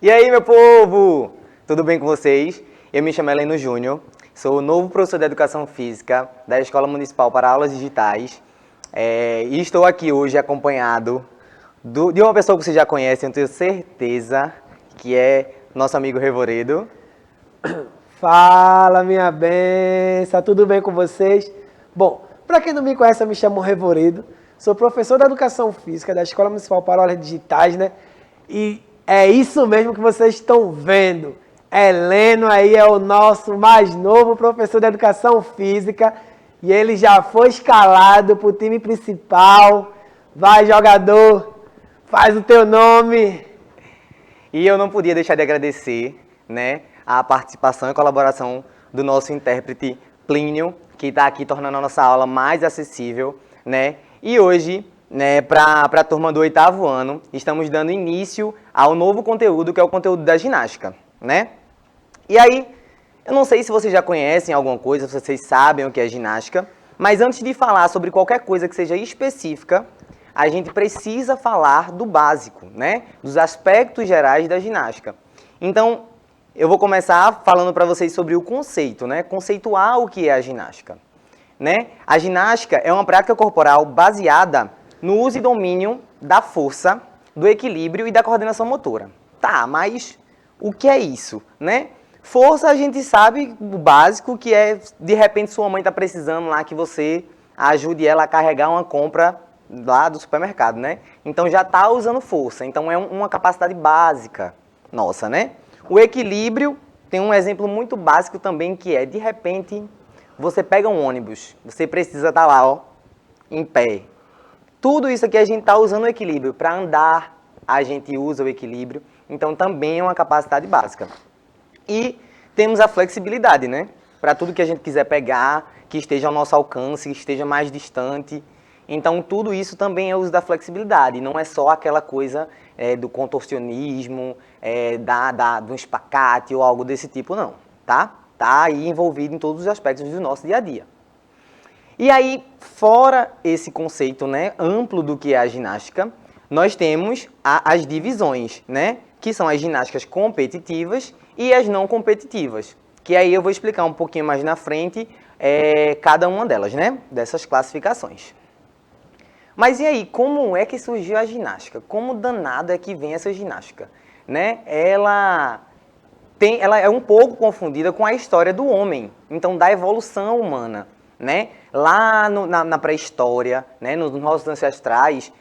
E aí, meu povo? Tudo bem com vocês? Eu me chamo Heleno Júnior, sou o novo professor de Educação Física da Escola Municipal para Aulas Digitais e estou aqui hoje acompanhado de uma pessoa que vocês já conhecem, eu tenho certeza, que é nosso amigo Revoredo. Fala, minha benção, tudo bem com vocês? Bom, para quem não me conhece, eu me chamo Revoredo, sou professor da Educação Física da Escola Municipal para Aulas Digitais, né? E é isso mesmo que vocês estão vendo. Heleno aí é o nosso mais novo professor de Educação Física e ele já foi escalado para o time principal. Vai, jogador, faz o teu nome. E eu não podia deixar de agradecer, né, a participação e colaboração do nosso intérprete Plínio, que está aqui tornando a nossa aula mais acessível, né? E hoje, né, para a turma do 8º ano, estamos dando início ao novo conteúdo, que é o conteúdo da ginástica, né? E aí, eu não sei se vocês já conhecem alguma coisa, se vocês sabem o que é ginástica, mas antes de falar sobre qualquer coisa que seja específica, a gente precisa falar do básico, né? Dos aspectos gerais da ginástica. Então, eu vou começar falando para vocês sobre o conceito, né? Conceituar o que é a ginástica, né? A ginástica é uma prática corporal baseada no uso e domínio da força, do equilíbrio e da coordenação motora. Tá, mas o que é isso, né? Força a gente sabe o básico, que é, de repente, sua mãe está precisando lá que você ajude ela a carregar uma compra lá do supermercado, né? Então já está usando força, então é uma capacidade básica nossa, né? O equilíbrio tem um exemplo muito básico também, que é, de repente, você pega um ônibus, você precisa estar lá, ó, em pé. Tudo isso aqui a gente está usando o equilíbrio. Para andar, a gente usa o equilíbrio, então também é uma capacidade básica. E temos a flexibilidade, né? Para tudo que a gente quiser pegar, que esteja ao nosso alcance, que esteja mais distante. Então, tudo isso também é uso da flexibilidade, não é só aquela coisa do contorcionismo, do espacate ou algo desse tipo, não, tá? Tá aí envolvido em todos os aspectos do nosso dia a dia. E aí, fora esse conceito, né, amplo do que é a ginástica, nós temos as divisões, né, que são as ginásticas competitivas e as não competitivas, que aí eu vou explicar um pouquinho mais na frente cada uma delas, né, dessas classificações. Mas e aí, como é que surgiu a ginástica? Como danado é que vem essa ginástica? Né? Ela é um pouco confundida com a história do homem, então da evolução humana. Né? Lá na pré-história, né, nos nossos ancestrais,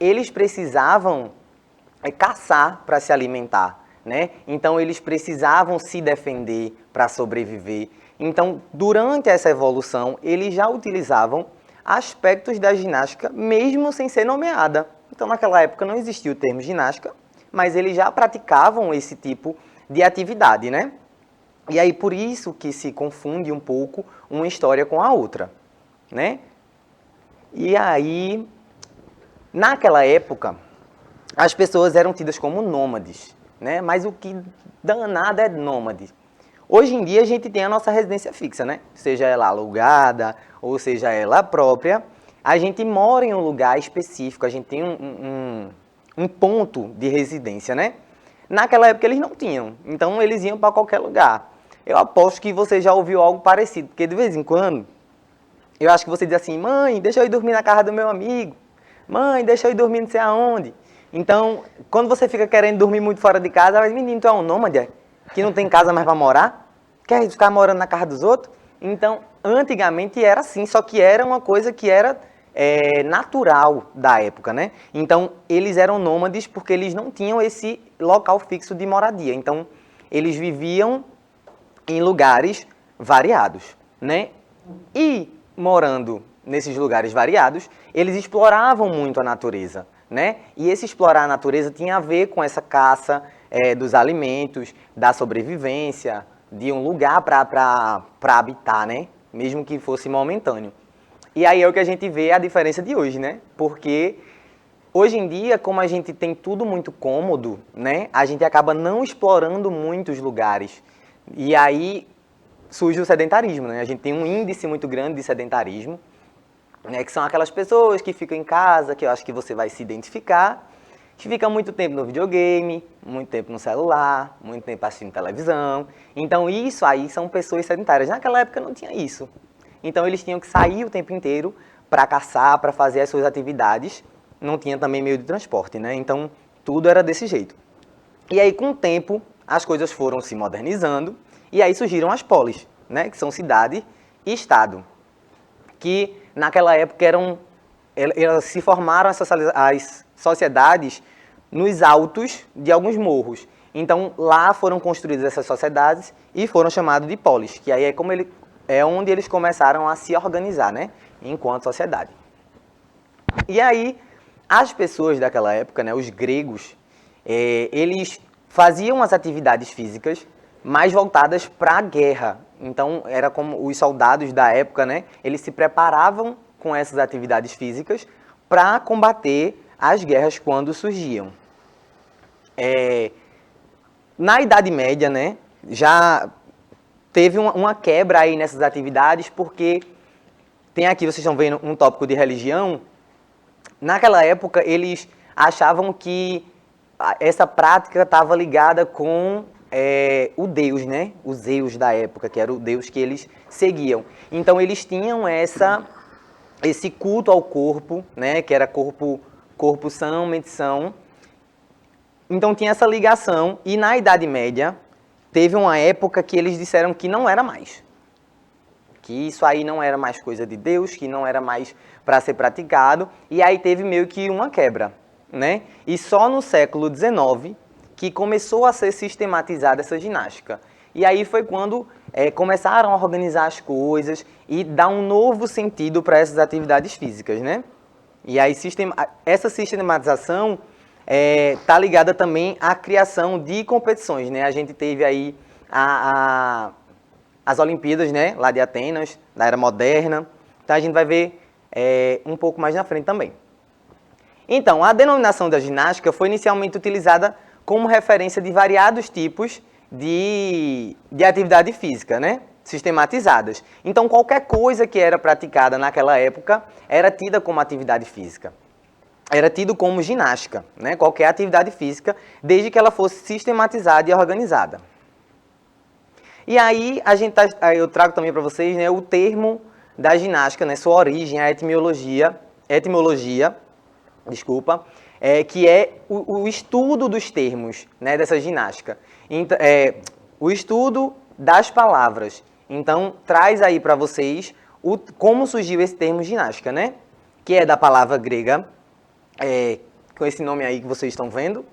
eles precisavam caçar para se alimentar. Né? Então eles precisavam se defender para sobreviver. Então, durante essa evolução, eles já utilizavam aspectos da ginástica, mesmo sem ser nomeada. Então, naquela época não existia o termo ginástica, mas eles já praticavam esse tipo de atividade, né? E aí, por isso que se confunde um pouco uma história com a outra, né? E aí, naquela época, as pessoas eram tidas como nômades, né? Mas o que danado é nômade? Hoje em dia a gente tem a nossa residência fixa, né? Seja ela alugada ou seja ela própria, a gente mora em um lugar específico, a gente tem um ponto de residência, né? Naquela época eles não tinham, então eles iam para qualquer lugar. Eu aposto que você já ouviu algo parecido, porque de vez em quando, eu acho que você diz assim, mãe, deixa eu ir dormir na casa do meu amigo, mãe, deixa eu ir dormir não sei aonde. Então, quando você fica querendo dormir muito fora de casa, mas menino, tu é um nômade, que não tem casa mais para morar? Quer ficar morando na casa dos outros? Então, antigamente era assim, só que era uma coisa que era natural da época, né? Então, eles eram nômades porque eles não tinham esse local fixo de moradia. Então, eles viviam em lugares variados, né? E, morando nesses lugares variados, eles exploravam muito a natureza, né? E esse explorar a natureza tinha a ver com essa caça dos alimentos, da sobrevivência, de um lugar para habitar, né? Mesmo que fosse momentâneo. E aí é o que a gente vê a diferença de hoje, né? Porque hoje em dia, como a gente tem tudo muito cômodo, né? A gente acaba não explorando muitos lugares. E aí surge o sedentarismo, né? A gente tem um índice muito grande de sedentarismo, né? Que são aquelas pessoas que ficam em casa, que eu acho que você vai se identificar, que fica muito tempo no videogame, muito tempo no celular, muito tempo assistindo televisão. Então isso aí são pessoas sedentárias. Naquela época não tinha isso. Então eles tinham que sair o tempo inteiro para caçar, para fazer as suas atividades. Não tinha também meio de transporte, né? Então tudo era desse jeito. E aí com o tempo as coisas foram se modernizando e aí surgiram as polis, né? Que são cidade e estado. Que naquela época elas se formaram as sociedades nos altos de alguns morros. Então, lá foram construídas essas sociedades e foram chamadas de polis, que aí é onde eles começaram a se organizar, né, enquanto sociedade. E aí, as pessoas daquela época, né, os gregos, eles faziam as atividades físicas mais voltadas para a guerra. Então, era como os soldados da época, né, eles se preparavam com essas atividades físicas para combater as guerras quando surgiam. Na Idade Média, né, já teve uma quebra aí nessas atividades, porque tem aqui, vocês estão vendo um tópico de religião. Naquela época, eles achavam que essa prática estava ligada com o Deus, né, o Zeus da época, que era o Deus que eles seguiam. Então, eles tinham esse culto ao corpo, né, que era corpo são, mente são. Então tinha essa ligação, e na Idade Média teve uma época que eles disseram que não era mais. Que isso aí não era mais coisa de Deus, que não era mais para ser praticado, e aí teve meio que uma quebra, né? E só no século XIX que começou a ser sistematizada essa ginástica. E aí foi quando começaram a organizar as coisas e dar um novo sentido para essas atividades físicas, né? E aí essa sistematização está ligada também à criação de competições, né? A gente teve aí as Olimpíadas, né? Lá de Atenas, na era moderna. Então a gente vai ver um pouco mais na frente também. Então, a denominação da ginástica foi inicialmente utilizada como referência de variados tipos de atividade física, né? Sistematizadas. Então, qualquer coisa que era praticada naquela época era tida como atividade física. Era tido como ginástica, né? Qualquer atividade física, desde que ela fosse sistematizada e organizada. E aí, eu trago também para vocês, né, o termo da ginástica, né, sua origem, a etimologia, que é o estudo dos termos, né, dessa ginástica. Então, o estudo das palavras. Então, traz aí para vocês como surgiu esse termo ginástica, né? Que é da palavra grega, com esse nome aí que vocês estão vendo,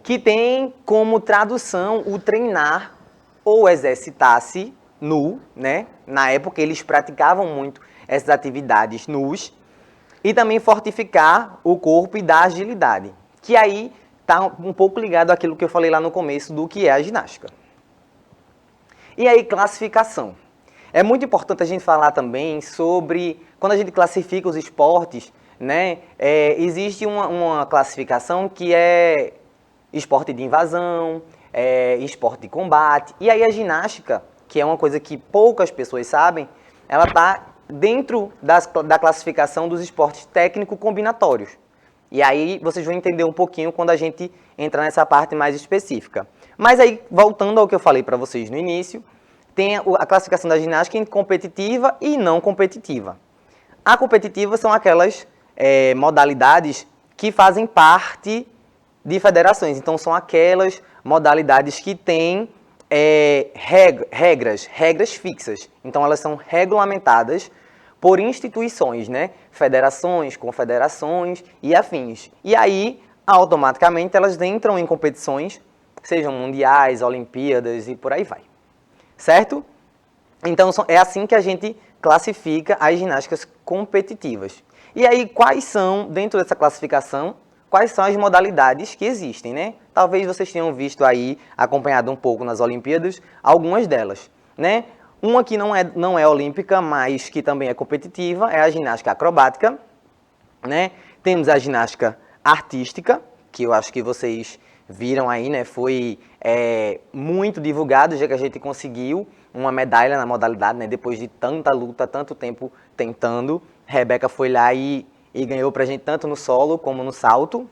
que tem como tradução o treinar ou exercitar-se nu, né? Na época eles praticavam muito essas atividades nus, e também fortificar o corpo e dar agilidade, que aí está um pouco ligado àquilo que eu falei lá no começo do que é a ginástica. E aí, classificação. É muito importante a gente falar também sobre, quando a gente classifica os esportes, né, existe uma classificação que é esporte de invasão, esporte de combate, e aí a ginástica, que é uma coisa que poucas pessoas sabem, ela está dentro da classificação dos esportes técnico-combinatórios. E aí vocês vão entender um pouquinho quando a gente entrar nessa parte mais específica. Mas aí, voltando ao que eu falei para vocês no início, tem a classificação da ginástica em competitiva e não competitiva. A competitiva são aquelas modalidades que fazem parte de federações. Então, são aquelas modalidades que têm regras fixas. Então, elas são regulamentadas por instituições, né? Federações, confederações e afins. E aí, automaticamente, elas entram em competições, sejam mundiais, Olimpíadas e por aí vai. Certo? Então, é assim que a gente classifica as ginásticas competitivas. E aí, quais são, dentro dessa classificação, quais são as modalidades que existem, né? Talvez vocês tenham visto aí, acompanhado um pouco nas Olimpíadas, algumas delas, né? Uma que não é olímpica, mas que também é competitiva, é a ginástica acrobática, né? Temos a ginástica artística, que eu acho que vocês viram aí, né? Foi muito divulgado, já que a gente conseguiu uma medalha na modalidade, né? Depois de tanta luta, tanto tempo tentando, Rebeca foi lá e e ganhou pra gente tanto no solo como no salto.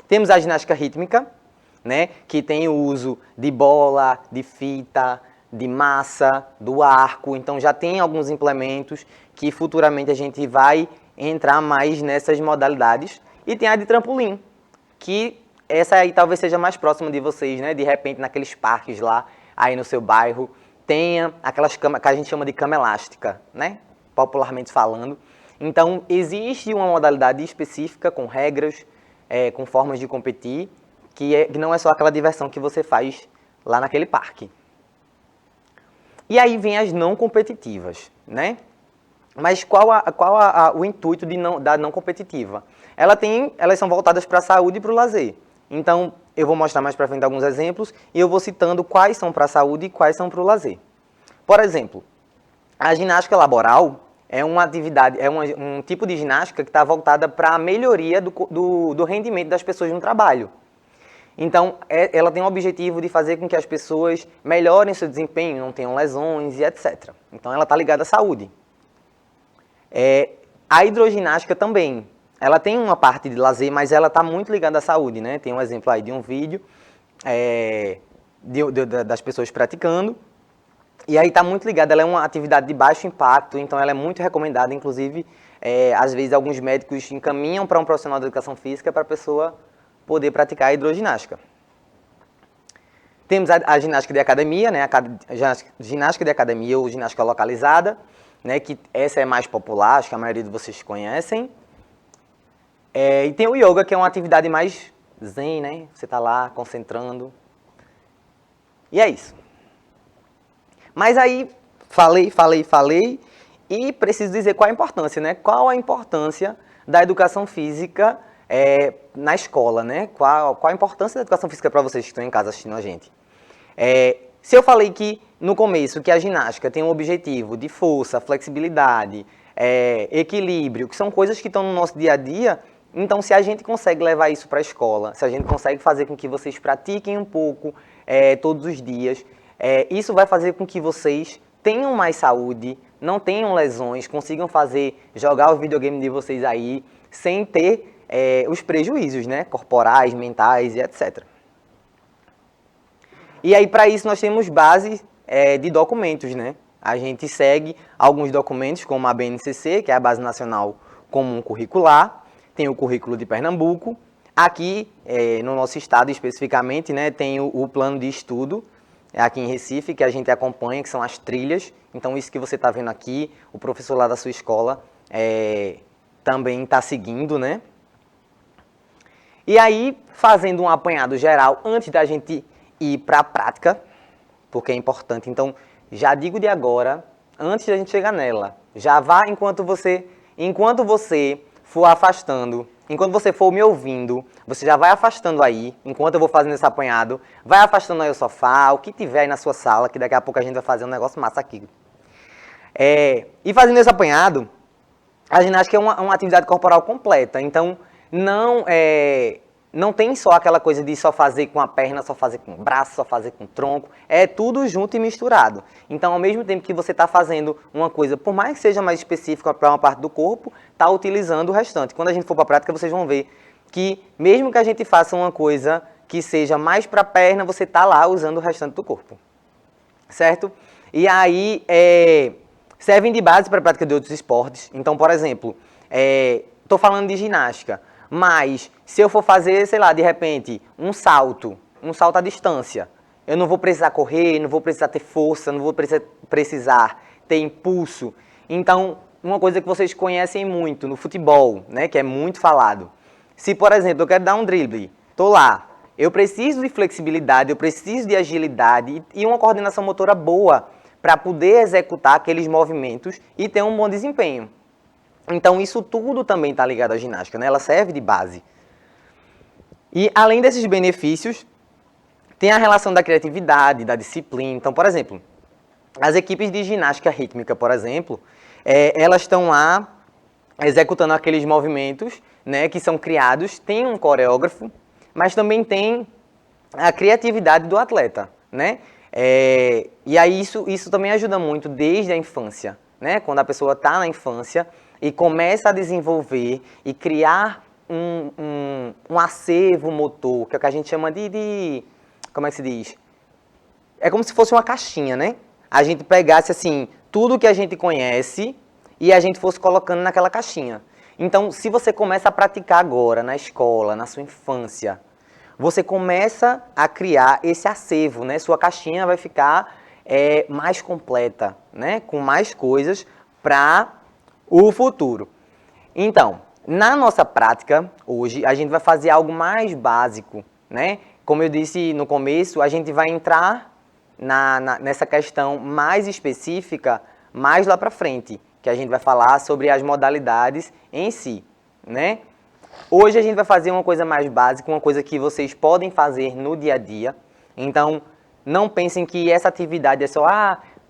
Temos a ginástica rítmica, né, que tem o uso de bola, de fita, de massa, do arco. Então já tem alguns implementos que futuramente a gente vai entrar mais nessas modalidades. E tem a de trampolim, que essa aí talvez seja mais próxima de vocês, né? De repente naqueles parques lá, aí no seu bairro, tenha aquelas camas que a gente chama de cama elástica, né? Popularmente falando. Então existe uma modalidade específica com regras, com formas de competir, que não é só aquela diversão que você faz lá naquele parque. E aí vem as não competitivas, né? Mas qual o intuito da não competitiva? Elas são voltadas para a saúde e para o lazer. Então, eu vou mostrar mais para frente alguns exemplos e eu vou citando quais são para a saúde e quais são para o lazer. Por exemplo, a ginástica laboral é uma atividade, um tipo de ginástica que está voltada para a melhoria do rendimento das pessoas no trabalho. Então, ela tem o objetivo de fazer com que as pessoas melhorem seu desempenho, não tenham lesões e etc. Então, ela está ligada à saúde. A hidroginástica também. Ela tem uma parte de lazer, mas ela está muito ligada à saúde, né? Tem um exemplo aí de um vídeo das pessoas praticando. E aí está muito ligada, ela é uma atividade de baixo impacto, então ela é muito recomendada. Inclusive, às vezes alguns médicos encaminham para um profissional de educação física para a pessoa poder praticar a hidroginástica. Temos a ginástica de academia, né? Ginástica de academia ou ginástica localizada, né? Que essa é mais popular, acho que a maioria de vocês conhecem. E tem o yoga, que é uma atividade mais zen, né? Você está lá concentrando. E é isso. Mas aí, falei, e preciso dizer qual a importância, né? Qual a importância da educação física na escola, né? Qual a importância da educação física para vocês que estão em casa assistindo a gente? Se eu falei que, no começo, que a ginástica tem um objetivo de força, flexibilidade, equilíbrio, que são coisas que estão no nosso dia a dia, então se a gente consegue levar isso para a escola, se a gente consegue fazer com que vocês pratiquem um pouco todos os dias, isso vai fazer com que vocês tenham mais saúde, não tenham lesões, consigam jogar o videogame de vocês aí, sem ter os prejuízos, né, corporais, mentais e etc. E aí, para isso, nós temos base de documentos, né? A gente segue alguns documentos, como a BNCC, que é a Base Nacional Comum Curricular, tem o Currículo de Pernambuco. Aqui, no nosso estado especificamente, né, tem o plano de estudo, aqui em Recife, que a gente acompanha, que são as trilhas. Então, isso que você está vendo aqui, o professor lá da sua escola também está seguindo, né? E aí, fazendo um apanhado geral, antes da gente ir para a prática, porque é importante. Então, já digo de agora, antes da gente chegar nela, já vá enquanto você for afastando, enquanto você for me ouvindo, você já vai afastando aí, enquanto eu vou fazendo esse apanhado, vai afastando aí o sofá, o que tiver aí na sua sala, que daqui a pouco a gente vai fazer um negócio massa aqui. E fazendo esse apanhado, a ginástica é uma atividade corporal completa, então não tem só aquela coisa de só fazer com a perna, só fazer com o braço, só fazer com o tronco. É tudo junto e misturado. Então, ao mesmo tempo que você está fazendo uma coisa, por mais que seja mais específica para uma parte do corpo, está utilizando o restante. Quando a gente for para a prática, vocês vão ver que mesmo que a gente faça uma coisa que seja mais para a perna, você está lá usando o restante do corpo. Certo? E aí, servem de base para a prática de outros esportes. Então, por exemplo, estou falando de ginástica. Mas, se eu for fazer, sei lá, de repente, um salto à distância, eu não vou precisar correr, não vou precisar ter força, não vou precisar ter impulso. Então, uma coisa que vocês conhecem muito no futebol, né, que é muito falado. Se, por exemplo, eu quero dar um drible, estou lá, eu preciso de flexibilidade, eu preciso de agilidade e uma coordenação motora boa para poder executar aqueles movimentos e ter um bom desempenho. Então, isso tudo também está ligado à ginástica, né? Ela serve de base. E, além desses benefícios, tem a relação da criatividade, da disciplina. Então, por exemplo, as equipes de ginástica rítmica, por exemplo, elas estão lá executando aqueles movimentos, né, que são criados, tem um coreógrafo, mas também tem a criatividade do atleta, né? E aí isso também ajuda muito desde a infância, né? Quando a pessoa está na infância, e começa a desenvolver e criar um acervo motor, que é o que a gente chama como é que se diz? É como se fosse uma caixinha, né? A gente pegasse, assim, tudo que a gente conhece e a gente fosse colocando naquela caixinha. Então, se você começa a praticar agora, na escola, na sua infância, você começa a criar esse acervo, né? Sua caixinha vai ficar mais completa, né? Com mais coisas para o futuro. Então, na nossa prática, hoje, a gente vai fazer algo mais básico, né? Como eu disse no começo, a gente vai entrar nessa questão mais específica mais lá para frente, que a gente vai falar sobre as modalidades em si, né? Hoje a gente vai fazer uma coisa mais básica, uma coisa que vocês podem fazer no dia a dia. Então, não pensem que essa atividade é só,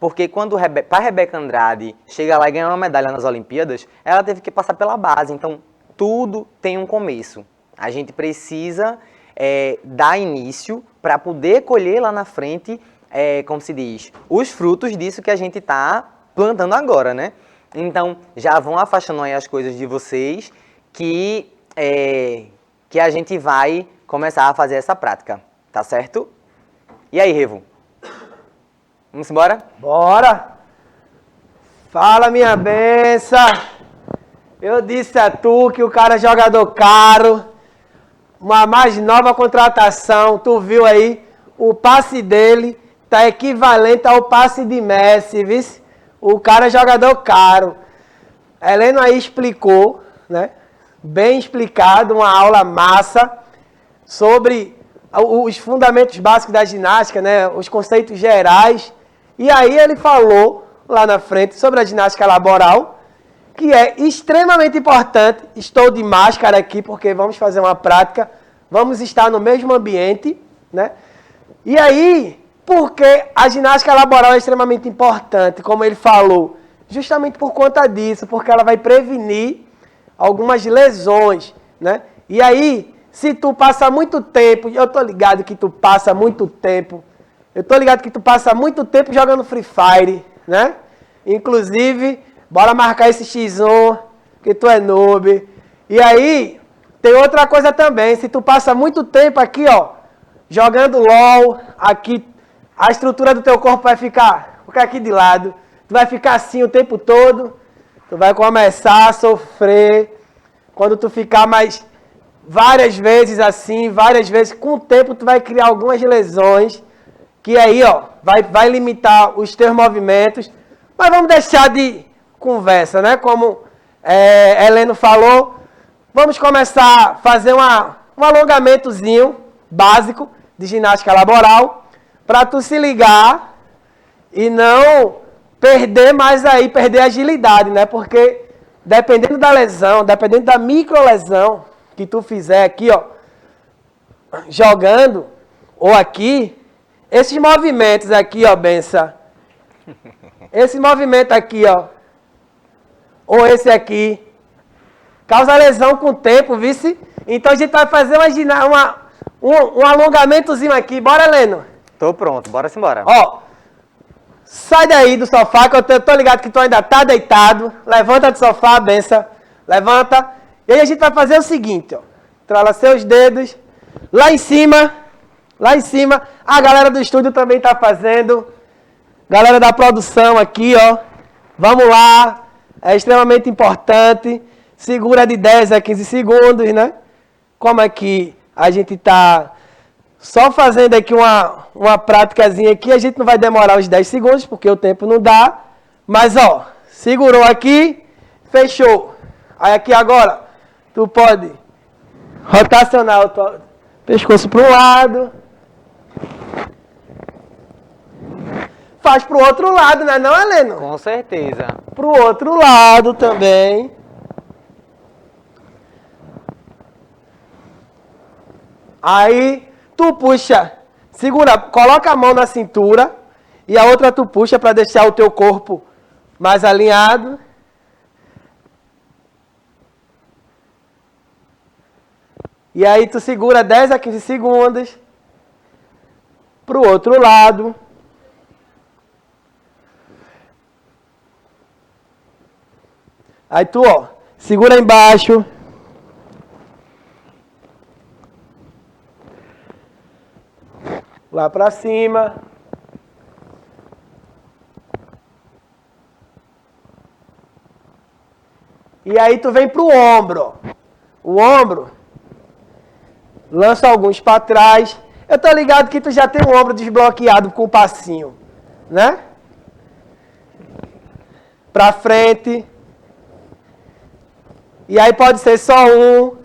porque quando a Rebeca Andrade chega lá e ganha uma medalha nas Olimpíadas, ela teve que passar pela base. Então, tudo tem um começo. A gente precisa dar início para poder colher lá na frente, como se diz, os frutos disso que a gente está plantando agora, né? Então, já vão afastando aí as coisas de vocês que a gente vai começar a fazer essa prática, tá certo? E aí, Revo? Vamos embora? Bora! Fala, minha benção! Eu disse a tu que o cara é jogador caro, uma mais nova contratação, tu viu aí, o passe dele tá equivalente ao passe de Messi, viu? O cara é jogador caro. Heleno aí explicou, né? Bem explicado, uma aula massa sobre os fundamentos básicos da ginástica, né? Os conceitos gerais. E aí ele falou lá na frente sobre a ginástica laboral, que é extremamente importante. Estou de máscara aqui porque vamos fazer uma prática, vamos estar no mesmo ambiente, né? E aí, porque a ginástica laboral é extremamente importante, como ele falou, justamente por conta disso, porque ela vai prevenir algumas lesões, né? E aí, se tu passa muito tempo, eu tô ligado que tu passa muito tempo, jogando Free Fire, né? Inclusive, bora marcar esse X1, que tu é noob. E aí, tem outra coisa também, se tu passa muito tempo aqui, ó, jogando LOL, aqui, a estrutura do teu corpo vai ficar aqui de lado, tu vai ficar assim o tempo todo, tu vai começar a sofrer, quando tu ficar mais várias vezes assim, com o tempo tu vai criar algumas lesões, que aí, ó, vai limitar os teus movimentos. Mas vamos deixar de conversa, né? Como Heleno falou, vamos começar a fazer um alongamentozinho básico de ginástica laboral, para tu se ligar e não perder agilidade, né? Porque dependendo da lesão, dependendo da microlesão que tu fizer aqui, ó, jogando, ou aqui, esses movimentos aqui, ó, benção, esse movimento aqui, ó, ou esse aqui, causa lesão com o tempo, vice? Então a gente vai fazer um alongamentozinho aqui, bora, Leno? Tô pronto, bora embora. Ó, sai daí do sofá, que eu tô ligado que tu ainda tá deitado. Levanta do sofá, benção. Levanta. E aí a gente vai fazer o seguinte, ó. Trala seus dedos. Lá em cima. A galera do estúdio também tá fazendo. Galera da produção aqui, ó. Vamos lá. É extremamente importante. Segura de 10 a 15 segundos, né? Como é que a gente tá só fazendo aqui uma práticazinha aqui, a gente não vai demorar os 10 segundos, porque o tempo não dá. Mas, ó, segurou aqui, fechou. Aí aqui agora, tu pode rotacionar o teu pescoço para um lado. Faz pro outro lado, né não, Heleno? Com certeza. Pro outro lado também. Aí tu puxa, segura, coloca a mão na cintura e a outra tu puxa para deixar o teu corpo mais alinhado. E aí tu segura 10 a 15 segundos pro outro lado. Aí tu, ó, segura embaixo. Lá pra cima. E aí tu vem pro ombro, ó. O ombro, lança alguns pra trás. Eu tô ligado que tu já tem o ombro desbloqueado com o passinho, né? Pra frente. E aí pode ser só um.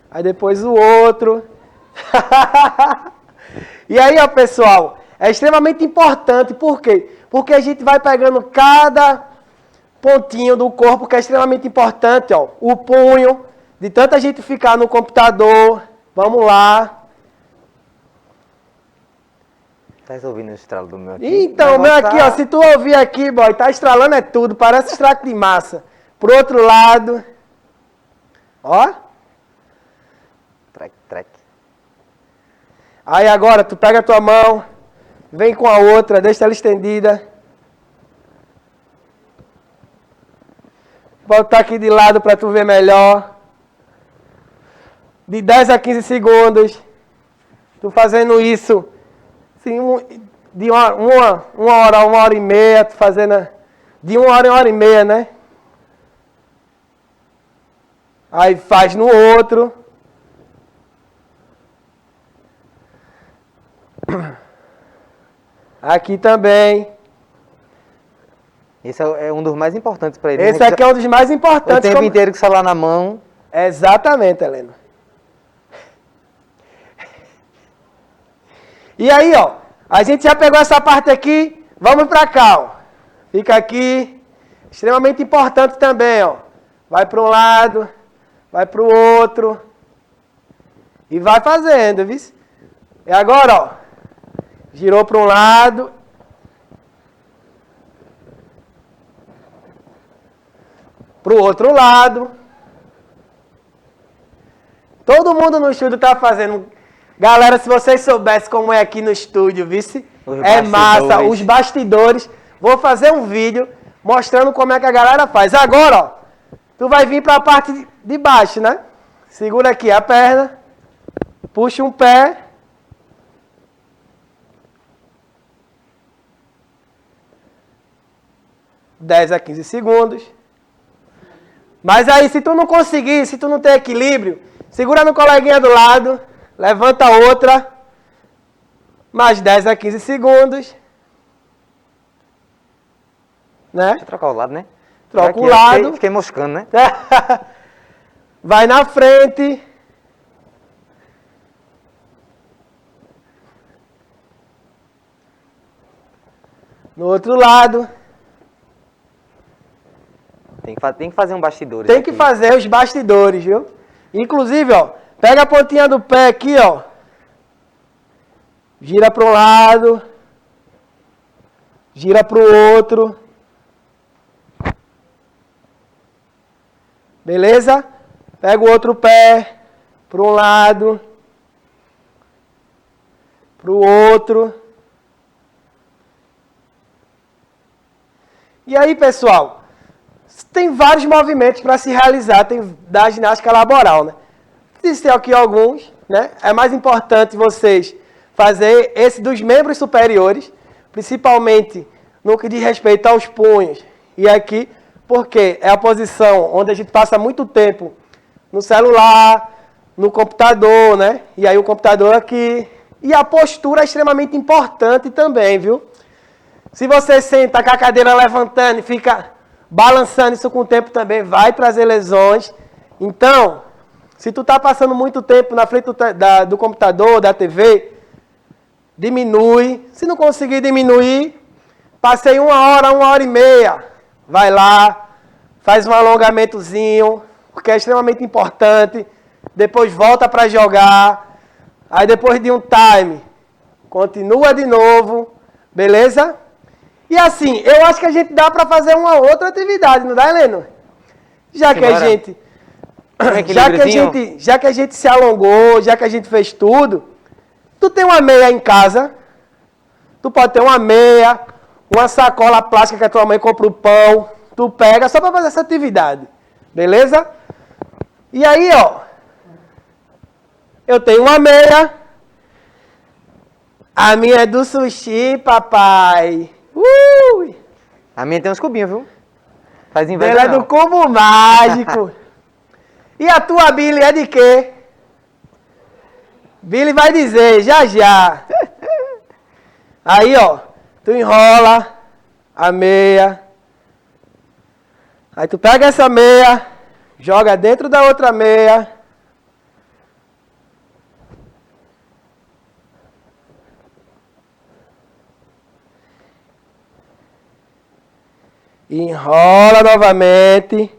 Aí depois o outro. E aí, ó, pessoal, é extremamente importante. Por quê? Porque a gente vai pegando cada pontinho do corpo que é extremamente importante, ó. O punho, de tanta gente ficar no computador. Vamos lá. Tá ouvindo o estralo do meu aqui? Então, o meu aqui, ó, se tu ouvir aqui, boy, tá estralando é tudo, parece extrato de massa. Pro outro lado. Ó. Trek. Aí agora, tu pega a tua mão, vem com a outra, deixa ela estendida. Botar aqui de lado para tu ver melhor. De 10 a 15 segundos. Tu fazendo isso, assim, de uma hora e meia, tu fazendo de 1 hora em 1 hora, né? Aí faz no outro. Aqui também. Esse é um dos mais importantes para ele. Esse aqui é um dos mais importantes. O tempo inteiro com o celular na mão. Exatamente, Helena. E aí, ó, a gente já pegou essa parte aqui, vamos pra cá, ó. Fica aqui, extremamente importante também, ó. Vai para um lado, vai para o outro. E vai fazendo, viu? E agora, ó, girou para um lado. Para o outro lado. Todo mundo no estúdio tá fazendo. Galera, se vocês soubessem como é aqui no estúdio, vice, é massa, os bastidores. Vou fazer um vídeo mostrando como é que a galera faz. Agora, ó, tu vai vir para a parte de baixo, né? Segura aqui a perna, puxa um pé. (10 a 15 segundos). Mas aí, se tu não conseguir, se tu não tem equilíbrio, segura no coleguinha do lado. Levanta a outra, mais 10 a 15 segundos. Né? Deixa eu trocar o lado, né? Troca o lado. Fiquei moscando, né? Vai na frente. No outro lado. Tem que fazer um bastidor. Tem que fazer os bastidores, viu? Inclusive, ó, pega a pontinha do pé aqui, ó. Gira para um lado. Gira para o outro. Beleza? Pega o outro pé. Para um lado. Para o outro. E aí, pessoal? Tem vários movimentos para se realizar da ginástica laboral, né? Existem aqui alguns, né? É mais importante vocês fazer esse dos membros superiores, principalmente no que diz respeito aos punhos. E aqui, porque é a posição onde a gente passa muito tempo no celular, no computador, né? E aí o computador aqui. E a postura é extremamente importante também, viu? Se você senta com a cadeira levantando e fica balançando isso com o tempo também vai trazer lesões. Então, se tu tá passando muito tempo na frente do computador, da TV, diminui. Se não conseguir diminuir, passei 1 hora e meia. Vai lá, faz um alongamentozinho, porque é extremamente importante. Depois volta para jogar. Aí depois de um time, continua de novo. Beleza? E assim, eu acho que a gente dá para fazer uma outra atividade, não dá, Heleno? Já que a gente se alongou, já que a gente fez tudo, tu tem uma meia em casa, tu pode ter uma meia, uma sacola plástica que a tua mãe compra o pão, tu pega só para fazer essa atividade. Beleza? E aí, ó. Eu tenho uma meia. A minha é do sushi, papai. A minha tem uns cubinhos, viu? Faz inveja Ela é não. do cubo mágico. E a tua, Billy, é de quê? Billy vai dizer, já já. Aí, ó. Tu enrola a meia. Aí tu pega essa meia, joga dentro da outra meia. Enrola novamente.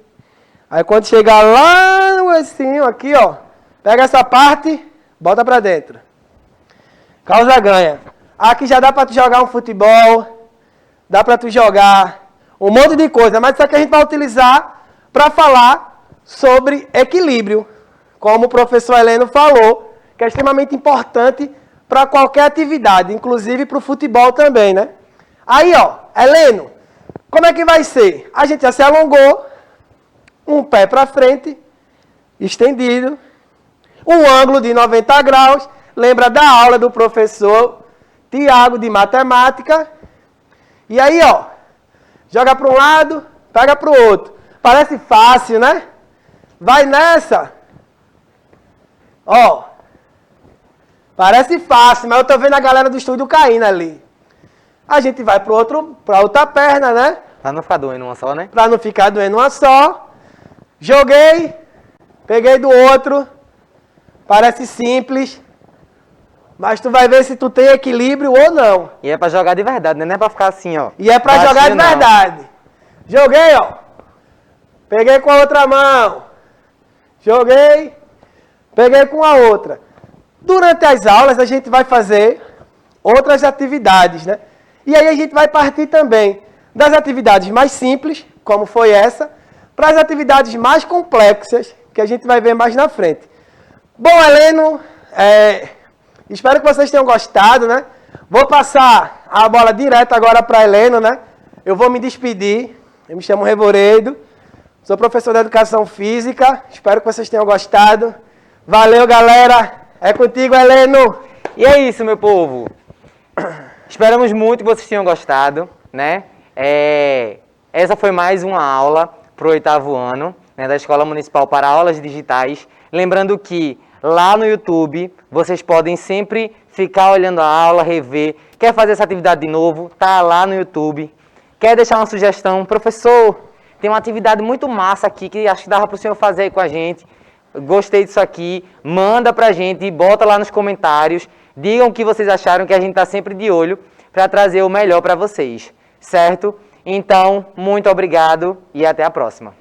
Aí quando chegar lá no ossinho aqui, ó, pega essa parte, bota pra dentro. Causa ganha. Aqui já dá pra tu jogar um futebol, dá pra tu jogar um monte de coisa, mas isso aqui a gente vai utilizar para falar sobre equilíbrio, como o professor Heleno falou, que é extremamente importante para qualquer atividade, inclusive para o futebol também, né? Aí, ó, Heleno, como é que vai ser? A gente já se alongou, um pé para frente, estendido, um ângulo de 90 graus, lembra da aula do professor Tiago de matemática, e aí, ó, joga para um lado, pega para o outro. Parece fácil, né? Vai nessa. Ó, parece fácil, mas eu tô vendo a galera do estúdio caindo ali. A gente vai para outra perna, né? Pra não ficar doendo uma só, né? Para não ficar doendo uma só. Joguei, peguei do outro. Parece simples, mas tu vai ver se tu tem equilíbrio ou não. E é pra jogar de verdade, né? Não é pra ficar assim, ó. E é para baixinho, jogar de não. verdade. Joguei, ó. Peguei com a outra mão. Joguei, peguei com a outra. Durante as aulas a gente vai fazer outras atividades, né? E aí a gente vai partir também das atividades mais simples, como foi essa, para as atividades mais complexas, que a gente vai ver mais na frente. Bom, Heleno, espero que vocês tenham gostado, né? Vou passar a bola direto agora para Heleno, né? Eu vou me despedir. Eu me chamo Revoredo, sou professor de Educação Física. Espero que vocês tenham gostado. Valeu, galera. É contigo, Heleno. E é isso, meu povo. Esperamos muito que vocês tenham gostado, né? Essa foi mais uma aula para o 8º ano, né, da Escola Municipal para Aulas Digitais. Lembrando que lá no YouTube vocês podem sempre ficar olhando a aula, rever. Quer fazer essa atividade de novo? Tá lá no YouTube. Quer deixar uma sugestão? Professor, tem uma atividade muito massa aqui que acho que dava para o senhor fazer aí com a gente. Gostei disso aqui. Manda pra gente e bota lá nos comentários. Digam o que vocês acharam, que a gente tá sempre de olho para trazer o melhor para vocês, certo? Então, muito obrigado e até a próxima.